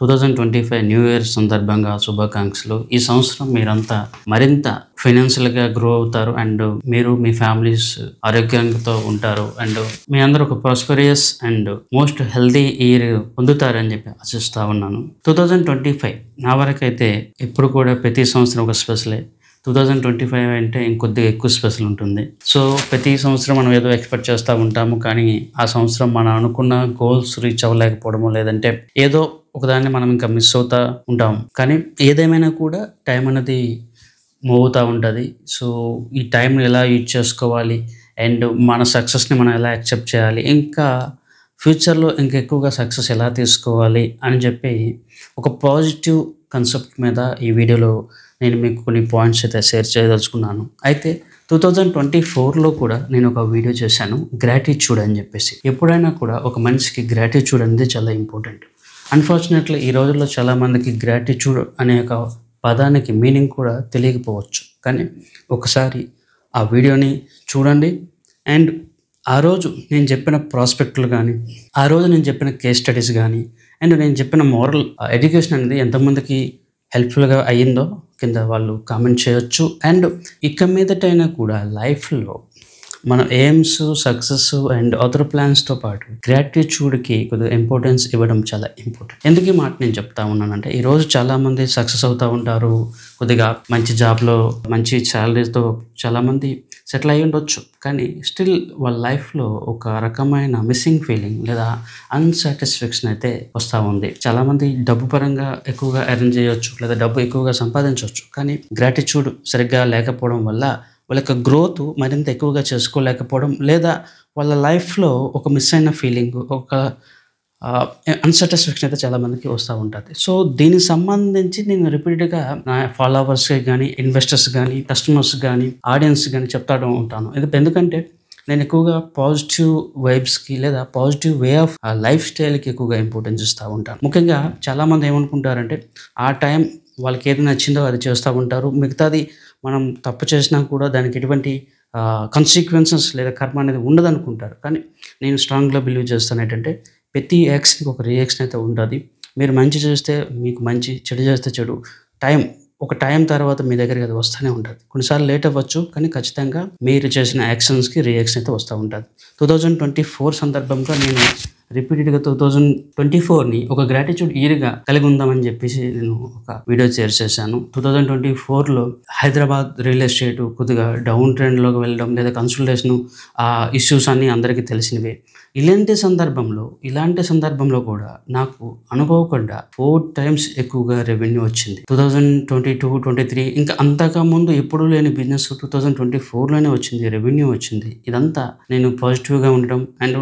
2025 new year సందర్భంగా శుభాకాంక్షలు. ఈ సంవత్సరం మీరంతా మరింత ఫైనాన్షియల్‌గా గ్రో అవుతారు. అండ్ మీరు మీ ఫ్యామిలీస్ ఆరోగ్యంతో ఉంటారు. అండ్ మీ అందరూ ఒక ప్రాస్పెరియస్ అండ్ మోస్ట్ హెల్తీ ఇయర్ పొందుతారని చెప్పి ఆశిస్తా ఉన్నాను. 2025 నా వరకైతే ఎప్పుడు కూడా ప్రతి సంవత్సరం ఒక స్పెషలే. 2025 అంటే ఇంకొద్దిగా ఎక్కువ స్పెషల్ ఉంటుంది. సో ప్రతి సంవత్సరం మనం ఏదో ఎక్స్పెక్ట్ చేస్తూ ఉంటాము, కానీ ఆ సంవత్సరం మనం అనుకున్న గోల్స్ రీచ్ అవ్వలేకపోవడము, లేదంటే ఏదో ఒకదాన్ని మనం ఇంకా మిస్ అవుతూ ఉంటాం. కానీ ఏదేమైనా కూడా టైం అనేది మూవ్ అవుతూ ఉంటుంది. సో ఈ టైంని ఎలా యూజ్ చేసుకోవాలి అండ్ మన సక్సెస్ని మనం ఎలా యాక్సెప్ట్ చేయాలి, ఇంకా ఫ్యూచర్లో ఇంకా ఎక్కువగా సక్సెస్ ఎలా తీసుకోవాలి అని చెప్పి ఒక పాజిటివ్ కాన్సెప్ట్ మీద ఈ వీడియోలో నేను మీకు కొన్ని పాయింట్స్ అయితే షేర్ చేయదలుచుకున్నాను. అయితే 2024లో కూడా నేను ఒక వీడియో చేశాను, గ్రాటిట్యూడ్ అని చెప్పేసి. ఎప్పుడైనా కూడా ఒక మనిషికి గ్రాటిట్యూడ్ అనేది చాలా ఇంపార్టెంట్. అన్ఫార్చునేట్లీ ఈ రోజుల్లో చాలామందికి గ్రాటిట్యూడ్ అనే ఒక పదానికి మీనింగ్ కూడా తెలియకపోవచ్చు. కానీ ఒకసారి ఆ వీడియోని చూడండి. అండ్ ఆ రోజు నేను చెప్పిన ప్రాస్పెక్టులు కానీ, ఆ రోజు నేను చెప్పిన కేస్ స్టడీస్ కానీ, అండ్ నేను చెప్పిన మోరల్ ఎడ్యుకేషన్ అనేది ఎంతమందికి హెల్ప్ఫుల్గా అయ్యిందో కింద వాళ్ళు కామెంట్ చేయొచ్చు. అండ్ ఇక మీదటైనా కూడా లైఫ్లో మన ఎయిమ్స్, సక్సెస్ అండ్ అదర్ ప్లాన్స్తో పాటు గ్రాటిట్యూడ్కి కొద్దిగా ఇంపార్టెన్స్ ఇవ్వడం చాలా ఇంపార్టెంట్. ఎందుకు ఈ మాట నేను చెప్తా ఉన్నానంటే, ఈరోజు చాలామంది సక్సెస్ అవుతూ ఉంటారు, కొద్దిగా మంచి జాబ్లో మంచి శాలరీతో చాలామంది సెటిల్ అయ్యి ఉండొచ్చు. కానీ స్టిల్ వాళ్ళ లైఫ్లో ఒక రకమైన మిస్సింగ్ ఫీలింగ్ లేదా అన్సాటిస్ఫాక్షన్ అయితే వస్తూ ఉంది. చాలామంది డబ్బు పరంగా ఎక్కువగా ఎర్న్ చేయొచ్చు, లేదా డబ్బు ఎక్కువగా సంపాదించవచ్చు, కానీ గ్రాటిట్యూడ్ సరిగ్గా లేకపోవడం వల్ల వాళ్ళ యొక్క గ్రోత్ మరింత ఎక్కువగా చేసుకోలేకపోవడం, లేదా వాళ్ళ లైఫ్లో ఒక మిస్ అయిన ఫీలింగ్, ఒక అన్సాటిస్ఫాక్షన్ అయితే చాలామందికి వస్తూ ఉంటుంది. సో దీనికి సంబంధించి నేను రిపీటెడ్గా నా ఫాలోవర్స్కి కానీ, ఇన్వెస్టర్స్ కానీ, కస్టమర్స్ కానీ, ఆడియన్స్ కానీ చెప్తా ఉంటాను. ఎందుకంటే నేను ఎక్కువగా పాజిటివ్ వైబ్స్కి లేదా పాజిటివ్ వే ఆఫ్ లైఫ్ స్టైల్కి ఎక్కువగా ఇంపార్టెన్స్ ఇస్తూ ఉంటాను. ముఖ్యంగా చాలామంది ఏమనుకుంటారంటే, ఆ టైం వాళ్ళకి ఏది నచ్చిందో అది చేస్తూ ఉంటారు, మిగతాది మనం తప్పు చేసినా కూడా దానికి ఎటువంటి కాన్సిక్వెన్సెస్ లేదా కర్మ అనేది ఉండదనుకుంటారు. కానీ నేను స్ట్రాంగ్గా బిలీవ్ చేస్తాను ఏంటంటే, ప్రతి యాక్షన్కి ఒక రియాక్షన్ అయితే ఉంటుంది. మీరు మంచి చేస్తే మీకు మంచి, చెడు చేస్తే చెడు. ఒక టైం తర్వాత మీ దగ్గరికి అది వస్తూనే ఉంటుంది. కొన్నిసార్లు లేట్ అవ్వచ్చు, కానీ ఖచ్చితంగా మీరు చేసిన యాక్షన్స్కి రియాక్షన్ అయితే వస్తూ ఉంటుంది. 2024 సందర్భంగా నేను రిపీటెడ్గా 2024ని ఒక గ్రాటిట్యూడ్ ఇయర్గా కలిగి ఉందామని చెప్పేసి నేను ఒక వీడియో షేర్ చేశాను. 2024లో హైదరాబాద్ రియల్ ఎస్టేట్ కొద్దిగా డౌన్ ట్రెండ్లోకి వెళ్ళడం, లేదా కన్సల్టేషన్ ఇష్యూస్ అన్నీ అందరికీ తెలిసినవే. ఇలాంటి సందర్భంలో కూడా నాకు అనుకోకుండా 4 times ఎక్కువగా రెవెన్యూ వచ్చింది. 2022, 23 ఇంకా అంతకుముందు ఎప్పుడూ లేని బిజినెస్ 2024లోనే వచ్చింది, రెవెన్యూ వచ్చింది. ఇదంతా నేను పాజిటివ్గా ఉండడం అండ్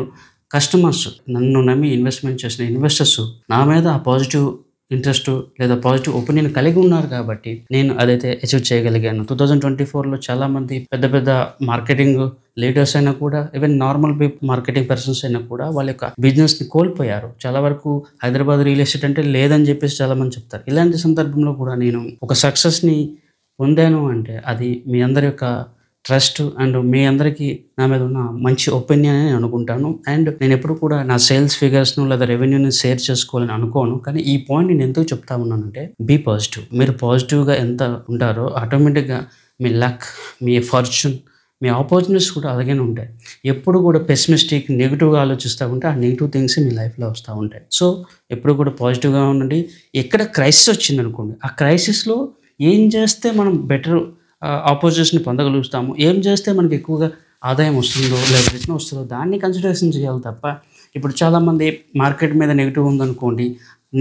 కస్టమర్స్, నన్ను నమ్మి ఇన్వెస్ట్మెంట్ చేసిన ఇన్వెస్టర్స్ నా మీద ఆ పాజిటివ్ ఇంట్రెస్ట్ లేదా పాజిటివ్ ఒపీనియన్ కలిగి ఉన్నారు కాబట్టి నేను అదైతే అచీవ్ చేయగలిగాను. 2024లో చాలామంది పెద్ద మార్కెటింగ్ లీడర్స్ అయినా కూడా, ఈవెన్ నార్మల్ మార్కెటింగ్ పర్సన్స్ అయినా కూడా వాళ్ళ యొక్క బిజినెస్ని కోల్పోయారు. చాలా వరకు హైదరాబాద్ రియల్ ఎస్టేట్ అంటే లేదని చెప్పేసి చాలామంది చెప్తారు. ఇలాంటి సందర్భంలో కూడా నేను ఒక సక్సెస్ని పొందాను అంటే అది మీ అందరి యొక్క ట్రస్ట్ అండ్ మీ అందరికీ నా మీద ఉన్న మంచి ఒపీనియన్ అని నేను అనుకుంటాను. అండ్ నేను ఎప్పుడు కూడా నా సేల్స్ ఫిగర్స్ను లేదా రెవెన్యూని షేర్ చేసుకోవాలని అనుకోను. కానీ ఈ పాయింట్ నేను ఎందుకు చెప్తా ఉన్నానంటే, బీ పాజిటివ్. మీరు పాజిటివ్గా ఎంత ఉంటారో ఆటోమేటిక్గా మీ లక్, మీ ఫార్చ్యూన్, మీ ఆపర్చునిటీస్ కూడా అలాగే ఉంటాయి. ఎప్పుడు కూడా పెసిమిస్టిక్, నెగిటివ్గా ఆలోచిస్తూ ఉంటే ఆ నెగిటివ్ థింగ్స్ మీ లైఫ్లో వస్తూ ఉంటాయి. సో ఎప్పుడు కూడా పాజిటివ్గా ఉండండి. ఎక్కడ క్రైసిస్ వచ్చిందనుకోండి, ఆ క్రైసిస్లో ఏం చేస్తే మనం బెటర్ ఆపోజిషన్ పొందగలుగుతాము, ఏం చేస్తే మనకి ఎక్కువగా ఆదాయం వస్తుందో లేదా రిటర్న్ వస్తుందో దాన్ని కన్సిడరేషన్ చేయాలి తప్ప, ఇప్పుడు చాలామంది మార్కెట్ మీద నెగిటివ్ ఉందనుకోండి,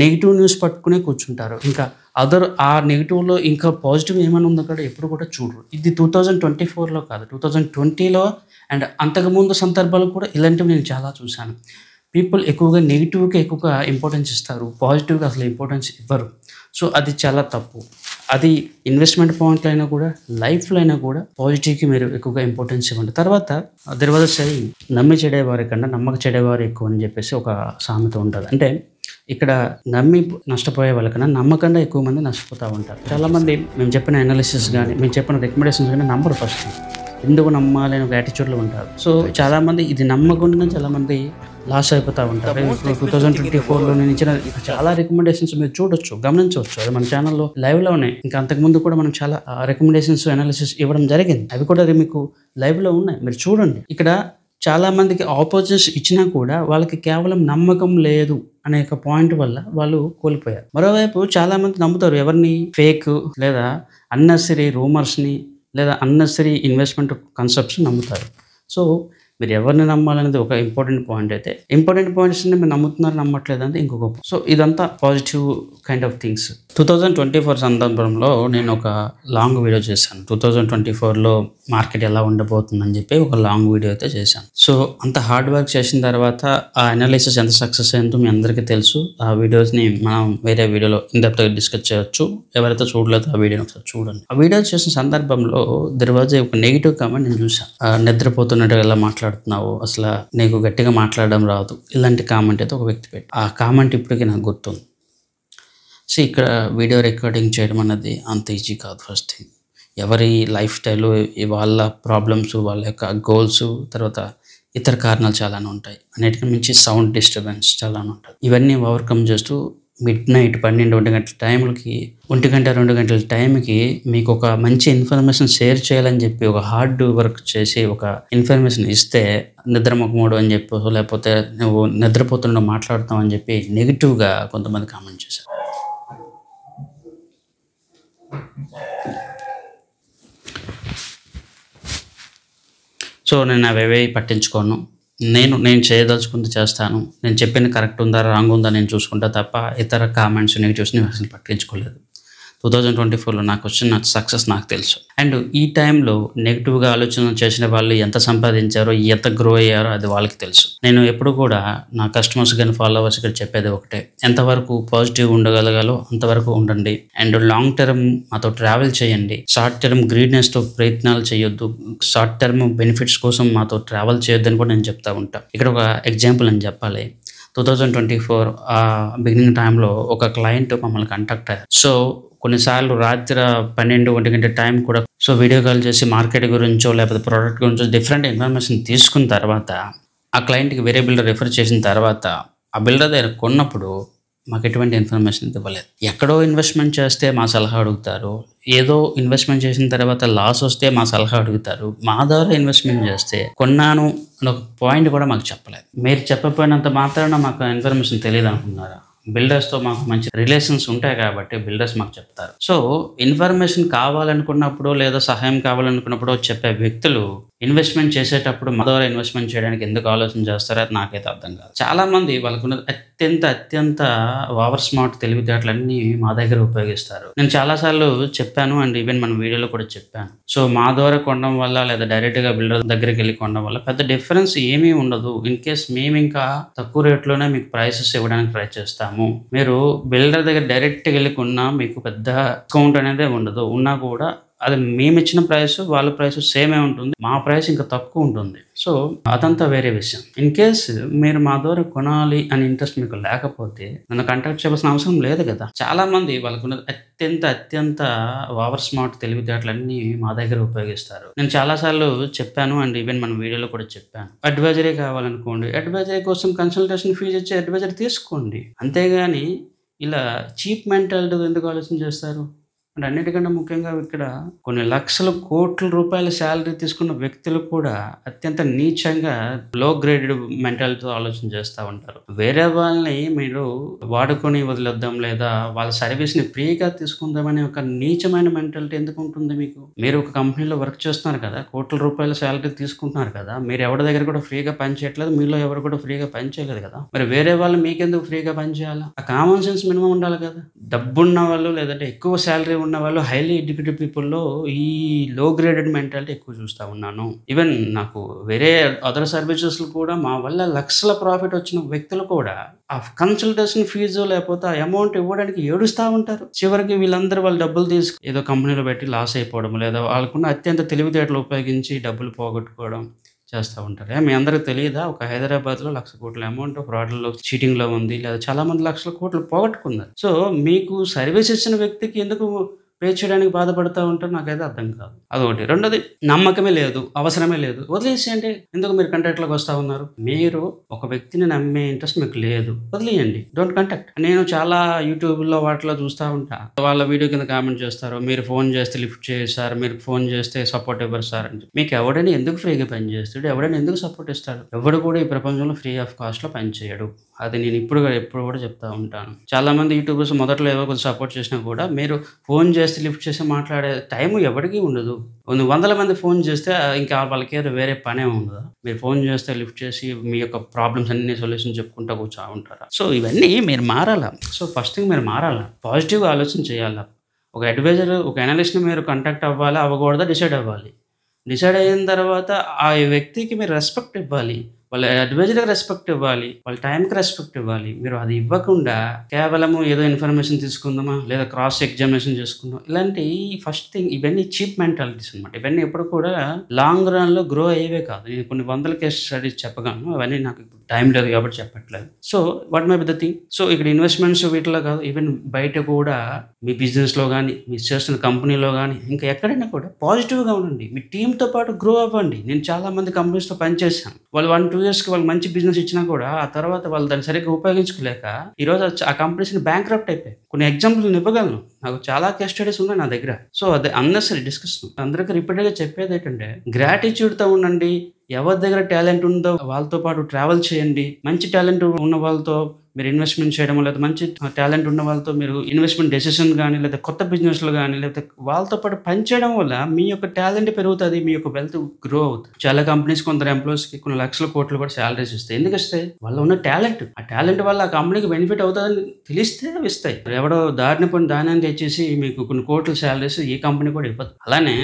నెగిటివ్ న్యూస్ పట్టుకునే కూర్చుంటారు. ఇంకా ఆ నెగిటివ్లో ఇంకా పాజిటివ్ ఏమైనా ఉందో కూడా ఎప్పుడు కూడా చూడరు. ఇది 2024లో కాదు, 2020లో అండ్ అంతకుముందు సందర్భాలు కూడా ఇలాంటివి నేను చాలా చూశాను. పీపుల్ ఎక్కువగా నెగిటివ్కి ఎక్కువగా ఇంపార్టెన్స్ ఇస్తారు, పాజిటివ్గా అసలు ఇంపార్టెన్స్ ఇవ్వరు. సో అది చాలా తప్పు. అది ఇన్వెస్ట్మెంట్ పాయింట్లో అయినా కూడా, లైఫ్లో అయినా కూడా పాజిటివ్కి మీరు ఎక్కువగా ఇంపార్టెన్స్ ఇవ్వండి. తర్వాత దెర్ సై నమ్మి చెడేవారి కన్నా నమ్మక చెడేవారు ఎక్కువ అని చెప్పేసి ఒక సామెత ఉంటుంది. అంటే ఇక్కడ నమ్మి నష్టపోయే వాళ్ళకన్నా నమ్మకంగా ఎక్కువ మంది నష్టపోతూ ఉంటారు. చాలామంది మేము చెప్పిన అనాలిసిస్ కానీ, మేము చెప్పిన రికమెండేషన్స్ కానీ నమ్మరు. ఫస్ట్ ఎందుకు నమ్మాలి అని ఒక యాటిట్యూడ్లో ఉంటారు. సో చాలామంది ఇది నమ్మకుండా చాలామంది లాస్ అయిపోతూ ఉంటారు. ఇప్పుడు 2024లో నేను ఇచ్చిన చాలా రికమెండేషన్స్ మీరు చూడొచ్చు, గమనించవచ్చు. అది మన ఛానల్లో లైవ్లో ఉన్నాయి. ఇంకా అంతకుముందు కూడా మనం చాలా రికమెండేషన్స్ అనాలిసిస్ ఇవ్వడం జరిగింది. అవి కూడా మీకు లైవ్లో ఉన్నాయి, మీరు చూడండి. ఇక్కడ చాలా మందికి ఆపోజిట్స్ ఇచ్చినా కూడా వాళ్ళకి కేవలం నమ్మకం లేదు అనే ఒక పాయింట్ వల్ల వాళ్ళు కోల్పోయారు. మరోవైపు చాలా మంది నమ్ముతారు ఎవరిని, ఫేక్ లేదా అన్నెసరీ రూమర్స్ని లేదా అన్నెసరీ ఇన్వెస్ట్మెంట్ కాన్సెప్ట్స్ నమ్ముతారు. సో మీరు ఎవరిని నమ్మాలనేది ఒక ఇంపార్టెంట్ పాయింట్. అయితే ఇంపార్టెంట్ పాయింట్స్ని మీరు నమ్ముతున్నారు నమ్మట్లేదు అంటే ఇంకొక. సో ఇదంతా పాజిటివ్ కైండ్ ఆఫ్ థింగ్స్. 2024 సందర్భంలో నేను ఒక లాంగ్ వీడియో చేశాను. 2024లో మార్కెట్ ఎలా ఉండబోతుందని చెప్పి ఒక లాంగ్ వీడియో అయితే చేశాను. సో అంత హార్డ్ వర్క్ చేసిన తర్వాత ఆ అనాలిసిస్ ఎంత సక్సెస్ అయిందో మీ అందరికీ తెలుసు. ఆ వీడియోస్ని మనం వేరే వీడియోలో ఇన్డెప్త్గా డిస్కస్ చేయొచ్చు. ఎవరైతే చూడలేదో ఆ వీడియోని ఒకసారి చూడండి. ఆ వీడియో చేసిన సందర్భంలో దర్వాజా ఒక నెగిటివ్ కామెంట్ నేను చూసాను. నిద్రపోతున్నట్టు ఎలా మాట్లాడుతున్నావు, అసలు నీకు గట్టిగా మాట్లాడడం రాదు, ఇలాంటి కామెంట్ అయితే ఒక వ్యక్తి పెట్టి. ఆ కామెంట్ ఇప్పటికీ నాకు గుర్తుంది. సో ఇక్కడ వీడియో రికార్డింగ్ చేయడం అన్నది అంత ఈజీ కాదు. ఫస్ట్ థింగ్, ఎవరి లైఫ్ స్టైలు, వాళ్ళ ప్రాబ్లమ్స్, వాళ్ళ యొక్క గోల్స్, తర్వాత ఇతర కారణాలు చాలానే ఉంటాయి. అన్నిటికీ మించి సౌండ్ డిస్టర్బెన్స్ చాలానే ఉంటుంది. ఇవన్నీ ఓవర్కమ్ చేస్తూ మిడ్ నైట్ 12-1 గంటల టైంకి 1 గంట 2 గంటల టైంకి మీకు ఒక మంచి ఇన్ఫర్మేషన్ షేర్ చేయాలని చెప్పి ఒక హార్డ్ వర్క్ చేసి ఒక ఇన్ఫర్మేషన్ ఇస్తే నిద్రమొక్కమోడు అని చెప్పి, లేకపోతే నువ్వు నిద్రపోతుండో మాట్లాడుతావు అని చెప్పి నెగిటివ్గా కొంతమంది కామెంట్ చేశారు. సో నేను అవేవి పట్టించుకోను. నేను చేయదలుచుకుంది చేస్తాను. నేను చెప్పింది కరెక్ట్ ఉందా రాంగ్ ఉందా నేను చూసుకుంటా తప్ప ఇతర కామెంట్స్ నెగిటివ్స్ని అసలు పట్టించుకోలేదు. 2024లో నాకు వచ్చిన సక్సెస్ నాకు తెలుసు. అండ్ ఈ టైంలో నెగిటివ్గా ఆలోచన చేసిన వాళ్ళు ఎంత సంపాదించారో, ఎంత గ్రో అయ్యారో అది వాళ్ళకి తెలుసు. నేను ఎప్పుడు కూడా నా కస్టమర్స్ కానీ ఫాలోవర్స్ కానీ చెప్పేది ఒకటే, ఎంతవరకు పాజిటివ్ ఉండగలగాలో అంతవరకు ఉండండి. అండ్ లాంగ్ టర్మ్ మాతో ట్రావెల్ చేయండి. షార్ట్ టర్మ్ గ్రీడ్నెస్తో ప్రయత్నాలు చేయొద్దు. షార్ట్ టర్మ్ బెనిఫిట్స్ కోసం మాతో ట్రావెల్ చేయొద్దని కూడా నేను చెప్తా ఉంటాను. ఇక్కడ ఒక ఎగ్జాంపుల్ అని చెప్పాలి. 2024 బిగినింగ్ టైంలో ఒక క్లయింట్ మమ్మల్ని కాంటాక్ట్ అయ్యారు. సో కొన్నిసార్లు రాత్రి 12-1 గంట టైం కూడా సో వీడియో కాల్ చేసి మార్కెట్ గురించో లేకపోతే ప్రోడక్ట్ గురించో డిఫరెంట్ ఇన్ఫర్మేషన్ తీసుకున్న తర్వాత ఆ క్లయింట్కి వేరే బిల్డర్ రిఫర్ చేసిన తర్వాత ఆ బిల్డర్ దగ్గర కొన్నప్పుడు మాకు ఎటువంటి ఇన్ఫర్మేషన్ ఇవ్వలేదు. ఎక్కడో ఇన్వెస్ట్మెంట్ చేస్తే మా సలహా అడుగుతారు, ఏదో ఇన్వెస్ట్మెంట్ చేసిన తర్వాత లాస్ వస్తే మా సలహా అడుగుతారు. మా ద్వారా ఇన్వెస్ట్మెంట్ చేస్తే కొన్నాను అని ఒక పాయింట్ కూడా మాకు చెప్పలేదు. మీరు చెప్పకపోయినంత మాత్రాన మాకు ఇన్ఫర్మేషన్ తెలియదు అనుకున్నారా? బిల్డర్స్తో మాకు మంచి రిలేషన్స్ ఉంటాయి కాబట్టి బిల్డర్స్ మాకు చెప్తారు. సో ఇన్ఫర్మేషన్ కావాలనుకున్నప్పుడు లేదా సహాయం కావాలనుకున్నప్పుడు చెప్పే వ్యక్తులు ఇన్వెస్ట్మెంట్ చేసేటప్పుడు మా ద్వారా ఇన్వెస్ట్మెంట్ చేయడానికి ఎందుకు ఆలోచన చేస్తారో అది నాకైతే అర్థం కాదు. చాలామంది వాళ్ళకున్న అత్యంత ఓవర్ స్మార్ట్ తెలివితేటలన్నీ మా దగ్గర ఉపయోగిస్తారు. నేను చాలాసార్లు చెప్పాను అండ్ ఈవెన్ మన వీడియోలో కూడా చెప్పాను. సో మా ద్వారా కొనడం వల్ల లేదా డైరెక్ట్గా బిల్డర్ దగ్గరికి వెళ్ళి కొనడం వల్ల పెద్ద డిఫరెన్స్ ఏమీ ఉండదు. ఇన్ కేస్ మేము ఇంకా తక్కువ రేట్లోనే మీకు ప్రైసెస్ ఇవ్వడానికి ట్రై చేస్తాము. మీరు బిల్డర్ దగ్గర డైరెక్ట్గా వెళ్ళి కొన్నా మీకు పెద్ద డిస్కౌంట్ అనేది ఉండదు. ఉన్నా కూడా అది మేము ఇచ్చిన ప్రైస్ వాళ్ళ ప్రైస్ సేమే ఉంటుంది, మా ప్రైస్ ఇంకా తక్కువ ఉంటుంది. సో అదంతా వేరే విషయం. ఇన్ కేస్ మీరు మా ద్వారా కొనాలి అని ఇంట్రెస్ట్ మీకు లేకపోతే నన్ను కాంటాక్ట్ చేయాల్సిన అవసరం లేదు కదా. చాలా మంది వాళ్ళకున్న అత్యంత ఓవర్ స్మార్ట్ తెలివితేటలన్నీ మా దగ్గర ఉపయోగిస్తారు. నేను చాలాసార్లు చెప్పాను అండ్ ఈవెన్ మన వీడియోలో కూడా చెప్పాను. అడ్వైజరీ కావాలనుకోండి, అడ్వైజరీ కోసం కన్సల్టేషన్ ఫీజు ఇచ్చి అడ్వైజరీ తీసుకోండి. అంతేగాని ఇలా చీప్ మెంటాలిటీ ఎందుకు ఆలోచన చేస్తారు? అంటే అన్నిటికన్నా ముఖ్యంగా ఇక్కడ కొన్ని లక్షల కోట్ల రూపాయల శాలరీ తీసుకున్న వ్యక్తులు కూడా అత్యంత నీచంగా లో గ్రేడెడ్ మెంటాలిటీతో ఆలోచన చేస్తూ ఉంటారు. వేరే వాళ్ళని మీరు వాడుకొని వదిలేద్దాం లేదా వాళ్ళ సర్వీస్ని ఫ్రీగా తీసుకుందామనే ఒక నీచమైన మెంటాలిటీ ఎందుకు ఉంటుంది మీకు? మీరు ఒక కంపెనీలో వర్క్ చేస్తున్నారు కదా, కోట్ల రూపాయల శాలరీ తీసుకుంటున్నారు కదా, మీరు ఎవరి దగ్గర కూడా ఫ్రీగా పని చేయట్లేదు, మీలో ఎవరు కూడా ఫ్రీగా పని చేయలేదు కదా, మరి వేరే వాళ్ళు మీకెందుకు ఫ్రీగా పని చేయాలా? ఆ కామన్ సెన్స్ మినిమం ఉండాలి కదా. డబ్బున్న వాళ్ళు లేదంటే ఎక్కువ శాలరీ ఉన్న వాళ్ళు, హైలీ ఎడ్యుకేటెడ్ పీపుల్లో ఈ లో గ్రేడెడ్ మెంటాలిటీ ఎక్కువ చూస్తూ ఉన్నాను. ఈవెన్ నాకు వేరే అదర్ సర్వీసెస్ కూడా మా వల్ల లక్షల ప్రాఫిట్ వచ్చిన వ్యక్తులు కూడా ఆ కన్సల్టేషన్ ఫీజు లేకపోతే ఆ అమౌంట్ ఇవ్వడానికి ఏడుస్తూ ఉంటారు. చివరికి వీళ్ళందరూ వాళ్ళు డబ్బులు తీసుకు ఏదో కంపెనీలో పెట్టి లాస్ అయిపోవడం లేదా వాళ్ళకున్న అత్యంత తెలివితేటలు ఉపయోగించి డబ్బులు పోగొట్టుకోవడం చేస్తూ ఉంటారు. మీ అందరికీ తెలియదా, ఒక హైదరాబాద్లో 1,00,000 కోట్ల అమౌంట్ ఫ్రాడ్లో చీటింగ్లో ఉంది, లేదా చాలా మంది లక్షల కోట్లు పోగొట్టుకున్నారు. సో మీకు సర్వీస్ ఇచ్చిన వ్యక్తికి ఎందుకు పే చేయడానికి బాధపడతా ఉంటారు. నాకైతే అర్థం కాదు. అదొకటి. రెండోది నమ్మకమే లేదు, అవసరమే లేదు. వదిలేసేయండి. ఎందుకు మీరు కాంటాక్ట్‌లోకి వస్తా ఉన్నారు? మీరు ఒక వ్యక్తిని నమ్మే ఇంట్రెస్ట్ మీకు లేదు. వదిలేయండి. Don't contact. నేను చాలా యూట్యూబ్‌లో వాటిలో చూస్తా ఉంటా. వాళ్ళ వీడియో కింద కామెంట్ చేస్తారు. మీరు ఫోన్ చేస్తే లిఫ్ట్ చేయరు సార్. మీరు ఫోన్ చేస్తే సపోర్ట్ ఇవ్వరు సార్ అని. మీకు ఎవడైనా ఎందుకు ఫ్రీగా పని చేస్తాడు? ఎవడైనా ఎందుకు సపోర్ట్ ఇస్తాడు? ఎవడు కూడా ఈ ప్రపంచంలో ఫ్రీ ఆఫ్ కాస్ట్‌లో పని చేయడు. అది నేను ఎప్పుడు కూడా చెప్తా ఉంటాను. చాలామంది యూట్యూబర్స్ మొదట్లో ఏవో కొంచెం సపోర్ట్ చేసినా కూడా మీరు ఫోన్ చేసి లిఫ్ట్ చేసి మాట్లాడే టైం ఎవరికీ ఉండదు. కొన్ని వందల మంది ఫోన్ చేస్తే ఇంకా వాళ్ళకేదో వేరే పనే ఉండదా? మీరు ఫోన్ చేస్తే లిఫ్ట్ చేసి మీ యొక్క ప్రాబ్లమ్స్ అన్ని సొల్యూషన్ చెప్పుకుంటా కూర్చో ఉంటారా? సో ఇవన్నీ మీరు మారాలా. సో ఫస్ట్ థింగ్ మీరు మారాలా. పాజిటివ్‌గా ఆలోచన చేయాలా. ఒక అడ్వైజర్, ఒక అనలిస్ట్‌ని మీరు కాంటాక్ట్ అవ్వాలా, అవ్వకూడదా డిసైడ్ అవ్వాలి. డిసైడ్ అయిన తర్వాత ఆ వ్యక్తికి మీరు రెస్పెక్ట్ ఇవ్వాలి. వాళ్ళ అడ్వైజర్‌కి రెస్పెక్ట్ ఇవ్వాలి. వాళ్ళ టైంకి రెస్పెక్ట్ ఇవ్వాలి. మీరు అది ఇవ్వకుండా కేవలము ఏదో ఇన్ఫర్మేషన్ తీసుకుందామా, లేదా క్రాస్ ఎగ్జామినేషన్ చేసుకుందాం. ఇలాంటి ఫస్ట్ థింగ్ ఇవన్నీ చీప్ మెంటాలిటీస్ అనమాట. ఇవన్నీ ఎప్పుడు కూడా లాంగ్ రన్‌లో గ్రో అయ్యేవే కాదు. నేను కొన్ని వందల కేస్ స్టడీస్ చెప్పగలను. అవన్నీ నాకు టైం లేదు కాబట్టి చెప్పట్లేదు. So what may be the thing. So ఇక్కడ ఇన్వెస్ట్‌మెంట్స్ వీటిలో కాదు, ఈవెన్ బయట కూడా మీ బిజినెస్‌లో గానీ, మీరు చేస్తున్న కంపెనీలో గానీ, ఇంకా ఎక్కడైనా కూడా పాజిటివ్‌గా ఉండండి. మీ టీమ్‌తో పాటు గ్రో అవ్వండి. నేను చాలామంది కంపెనీస్‌తో పనిచేశాను. వాళ్ళు 1, 2 ఇయర్స్‌కి వాళ్ళు మంచి బిజినెస్ ఇచ్చినా కూడా ఆ తర్వాత వాళ్ళు దాన్ని సరిగ్గా ఉపయోగించుకోలేక ఈరోజు ఆ కంపెనీస్‌ని బ్యాంక్రప్ట్ అయిపోయాయి. కొన్ని ఎగ్జాంపుల్స్ నేను ఇవ్వగలను. నాకు చాలా కేస్ స్టడీస్ ఉన్నాయి నా దగ్గర. సో అది అన్నెసరీ డిస్కషన్. అందరికీ రిపీటెడ్‌గా చెప్పేదేంటంటే గ్రాటిట్యూడ్‌తో ఉండండి. ఎవరి దగ్గర టాలెంట్ ఉందో వాళ్ళతో పాటు ట్రావెల్ చేయండి. మంచి టాలెంట్ ఉన్న వాళ్ళతో మీరు ఇన్వెస్ట్‌మెంట్ చేయడమో, లేదా మంచి టాలెంట్ ఉన్న వాళ్ళతో మీరు ఇన్వెస్ట్‌మెంట్ డెసిషన్ గానీ, లేదా కొత్త బిజినెస్‌లు గానీ, లేకపోతే వాళ్ళతో పాటు పని చేయడం వల్ల మీ యొక్క టాలెంట్ పెరుగుతది. మీ యొక్క వెల్త్ గ్రో అవుతది. చాలా కంపెనీస్ కొందరు ఎంప్లాయీస్‌కి కొన్ని లక్షల కోట్లు కూడా సాలరీస్ ఇస్తాయి. ఎందుకు ఇస్తాయి? వాళ్ళలో ఉన్న టాలెంట్. ఆ టాలెంట్ వల్ల ఆ కంపెనీకి బెనిఫిట్ అవుతదని తెలిస్తే అవి ఇస్తాయి. ఎవడో దారిన పోయిన దానాన్ని తెచ్చేసి మీకు కొన్ని కోట్ల సాలరీస్ ఈ కంపెనీ కూడా ఇవ్వదు. అలానే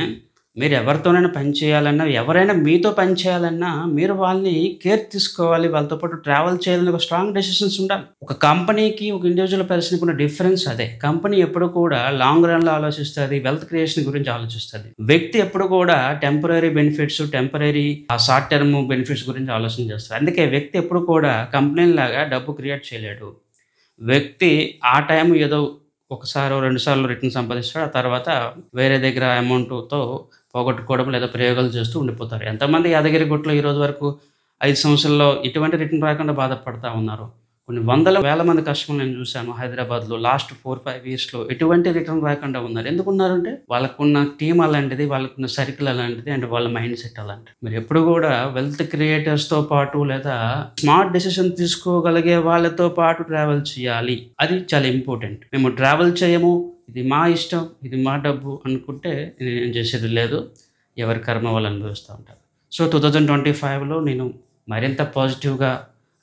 మీరు ఎవరితోనైనా పని చేయాలన్నా, ఎవరైనా మీతో పని చేయాలన్నా మీరు వాళ్ళని కేర్ తీసుకోవాలి. వాళ్ళతో పాటు ట్రావెల్ చేయాలని ఒక స్ట్రాంగ్ డెసిషన్స్ ఉండాలి. ఒక కంపెనీకి, ఒక ఇండివిజువల్ పర్సన్‌కి ఉన్న డిఫరెన్స్ అదే. కంపెనీ ఎప్పుడు కూడా లాంగ్ రన్‌లో ఆలోచిస్తది. వెల్త్ క్రియేషన్ గురించి ఆలోచిస్తది. వ్యక్తి ఎప్పుడు కూడా temporary benefits, temporary short term benefits గురించి ఆలోచన చేస్తాడు. అందుకే వ్యక్తి ఎప్పుడు కూడా కంపెనీలాగా డబ్బు క్రియేట్ చేయలేడు. వ్యక్తి ఆ టైం ఏదో ఒకసారో, 2 సార్లు రిటర్న్ సంపాదిస్తాడు. ఆ తర్వాత వేరే దగ్గర అమౌంట్‌తో పోగొట్టుకోవడం లేదా ప్రయోగాలు చేస్తూ ఉండిపోతారు. ఎంతమంది యాదగిరిగుట్టలో ఈ రోజు వరకు 5 సంవత్సరాల్లో ఎటువంటి రిటర్న్ రాకుండా బాధపడతా ఉన్నారు. కొన్ని వందల వేల మంది కస్టమర్లు నేను చూశాను హైదరాబాద్‌లో లాస్ట్ 4, 5 ఇయర్స్‌లో ఎటువంటి రిటర్న్ రాకుండా ఉన్నారు. ఎందుకున్నారంటే వాళ్ళకున్న టీమ్ అలాంటిది, వాళ్ళకున్న సర్కిల్ అలాంటిది అండ్ వాళ్ళ మైండ్ సెట్ అలాంటిది. మీరు ఎప్పుడు కూడా వెల్త్ క్రియేటర్స్‌తో పాటు లేదా స్మార్ట్ డెసిషన్ తీసుకోగలిగే వాళ్ళతో పాటు ట్రావెల్ చేయాలి. అది చాలా ఇంపార్టెంట్. మేము ట్రావెల్ చేయము, ఇది మా ఇష్టం, ఇది మా డబ్బు అనుకుంటే నేనేం చేసేది లేదు. ఎవరి కర్మ వాళ్ళు అనుభవిస్తూ ఉంటారు. సో 2025లో నేను మరింత పాజిటివ్‌గా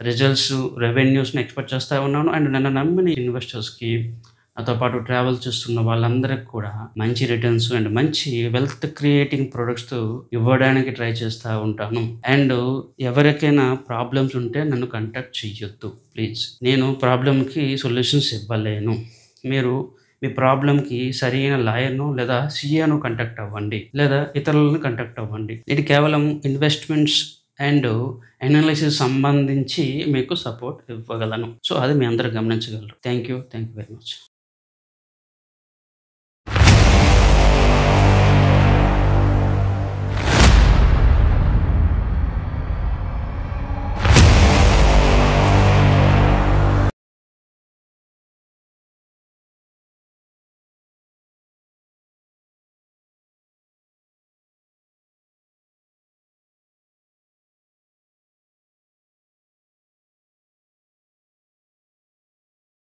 రిజల్ట్స్, రెవెన్యూస్‌ని ఎక్స్‌పెక్ట్ చేస్తా ఉన్నాను. అండ్ నన్ను నమ్మిన ఇన్వెస్టర్స్‌కి, నాతో పాటు ట్రావెల్ చేస్తున్న వాళ్ళందరికి కూడా మంచి రిటర్న్స్ అండ్ మంచి వెల్త్ క్రియేటింగ్ ప్రొడక్ట్స్ ఇవ్వడానికి ట్రై చేస్తూ ఉంటాను. అండ్ ఎవరికైనా ప్రాబ్లమ్స్ ఉంటే నన్ను కాంటాక్ట్ చెయ్యొద్దు ప్లీజ్. నేను ప్రాబ్లమ్‌కి సొల్యూషన్స్ ఇవ్వలేను. మీరు మీ ప్రాబ్లమ్‌కి సరైన లాయర్‌ను లేదా సీఏను కాంటాక్ట్ అవ్వండి. లేదా ఇతరులను కాంటాక్ట్ అవ్వండి. ఇది కేవలం ఇన్వెస్ట్‌మెంట్స్ అండ్ అనాలిసిస్ సంబంధించి మీకు సపోర్ట్ ఇవ్వగలను. సో అది మీ అందరూ గమనించగలరు. Thank you very much.